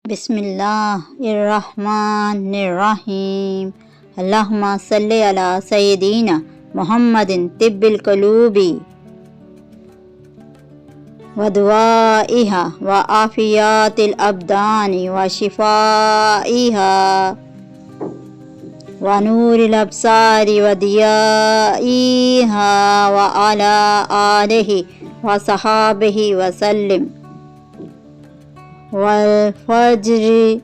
बिस्मिल्लाहिर्रहमानिर्रहीम। अल्लाहुम्मा सल्ली अला सय्यिदीना मुहम्मदिन तिब्बिल क़ुलूबि व दुआइहा व आफ़ियातिल अब्दानी व शिफ़ाइहा व नूरिल अब्सारी व दियाइहा व अला आलिहि व सहाबिहि व सल्लिम। वल फज्रि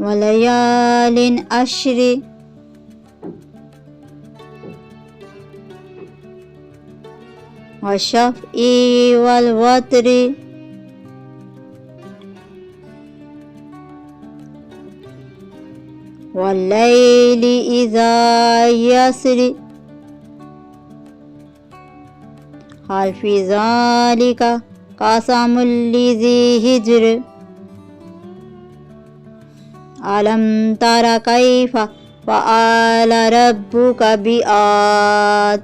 व लयालिन अश्रि व शफ़ई वल वत्रि वल्लैलि इज़ा यसरि। हल फ़ी ज़ालिका क़समुल लिज़ी हिज्र। अलम तरा कैफ़ा फ़अल रब्बुका बिआद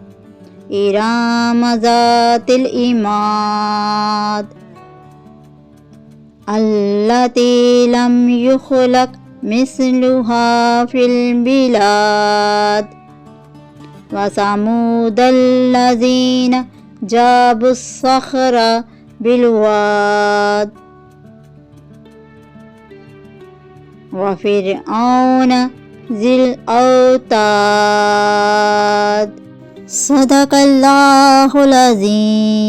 इरम ज़ातिल इमाद अल्लती लम युख़लक़ मिस्लुहा फ़िल बिलाद व समूदल्लज़ीना जाबुस्सख़रा बिलवाद व फ़िरऔन ज़िल औताद। सदक़ल्लाहुल अज़ीम।